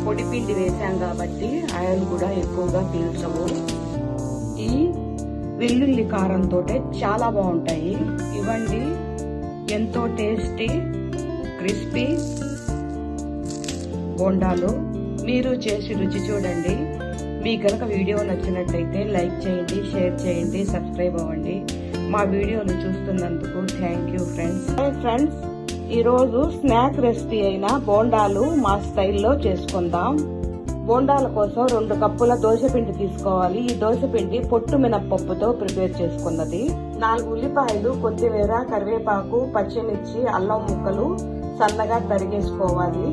పొడి పిండి వేసాం కాబట్టి ఆయిల్ కూడా ఎక్కువగా పీల్చవు. ఈ వెల్లుల్లి కారంతో చాలా బాగుంటాయి. ఇవ్వండి ఎంతో టేస్టీ క్రిస్పీ బోండాలు. మీరు చేసి రుచి చూడండి. మీకు కనుక వీడియో నచ్చినట్లయితే లైక్ చేయండి, షేర్ చేయండి, సబ్స్క్రైబ్ అవ్వండి. మా వీడియోలు చూస్తున్నందుకు థ్యాంక్ యూ ఫ్రెండ్స్. ఈరోజు స్నాక్ రెసిపీ అయిన బోండాలు మా స్టైల్లో చేసుకుందాం. బోండాల కోసం 2 కప్పుల దోసపిండి తీసుకోవాలి. ఈ దోసపిండి పొట్టు మినపప్పుతో ప్రిపేర్ చేసుకున్నది. 4 ఉల్లిపాయలు, కొత్తిమీర, కరివేపాకు, పచ్చిమిర్చి, అల్లం ముక్కలు సన్నగా తరిగేసుకోవాలి.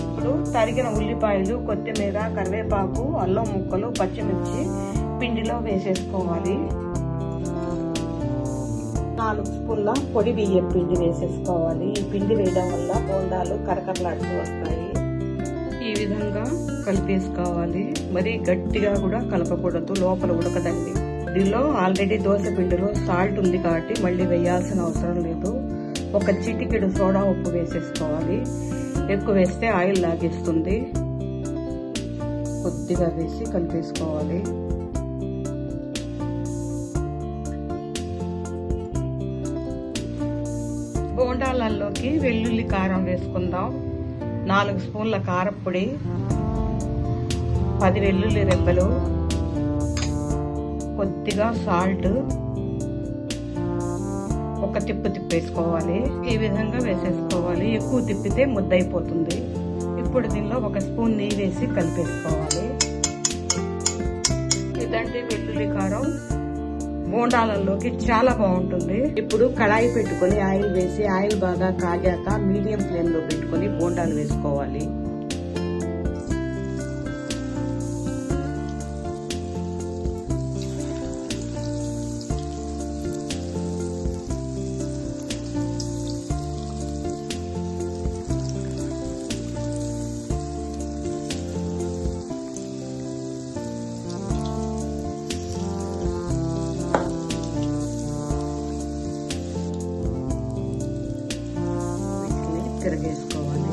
ఇప్పుడు తరిగిన ఉల్లిపాయలు, కొత్తిమీర, కరివేపాకు, అల్లం ముక్కలు, పచ్చిమిర్చి పిండిలో వేసేసుకోవాలి. 4 స్పూన్ల పొడి బియ్యం పిండి వేసేసుకోవాలి. ఈ పిండి వేయడం వల్ల బోండాలు కరకరలాడుతూ వస్తాయి. ఈ విధంగా కలిపేసుకోవాలి. మరి గట్టిగా కూడా కలపకూడదు, లోపల ఉడకదండి. దీనిలో ఆల్రెడీ దోశ పిండిలో సాల్ట్ ఉంది కాబట్టి మళ్ళీ వేయాల్సిన అవసరం లేదు. ఒక చిటికెడు సోడా ఉప్పు వేసేసుకోవాలి. ఎక్కువ వేస్తే ఆయిల్ లాగేస్తుంది. కొద్దిగా వేసి కలిపేసుకోవాలి. బోండాలలోకి వెల్లుల్లి కారం వేసుకుందాం. 4 స్పూన్ల కారపొడి, 10 వెల్లుల్లి రెబ్బలు, కొద్దిగా సాల్ట్, ఒక తిప్పేసుకోవాలి. ఈ విధంగా వేసేసుకోవాలి. ఎక్కువ తిప్పితే ముద్దయిపోతుంది. ఇప్పుడు దీనిలో 1 స్పూన్ నెయ్యి వేసి కలిపేసుకోవాలి. ఇదంటే వెల్లుల్లి కారం బోండాలలోకి చాలా బాగుంటుంది. ఇప్పుడు కడాయి పెట్టుకొని ఆయిల్ వేసి, ఆయిల్ బాగా కాగాక మీడియం ఫ్లేమ్ లో పెట్టుకొని బోండాలు వేసుకోవాలి. తిరగేసుకోవాలి.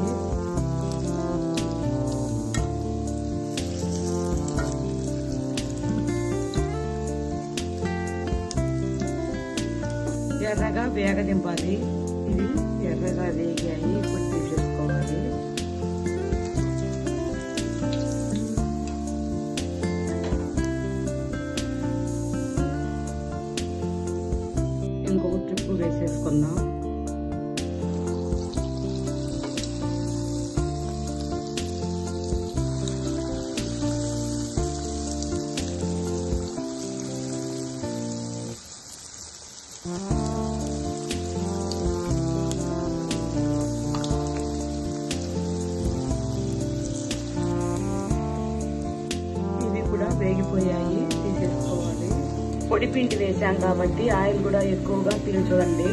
ఎర్రగా వేగదింపాలి. ఇవి ఎర్రగా వేగాయి. ఇప్పుడు తీసేసుకోవాలి. ఇంకొక ట్రిప్ వేసేసుకుందాం. ఇవి కూడా వేగిపోయాయి, తీసేసుకోవాలి. పొడి పిండి వేసాం కాబట్టి ఆయిల్ కూడా ఎక్కువగా పీల్చదండి.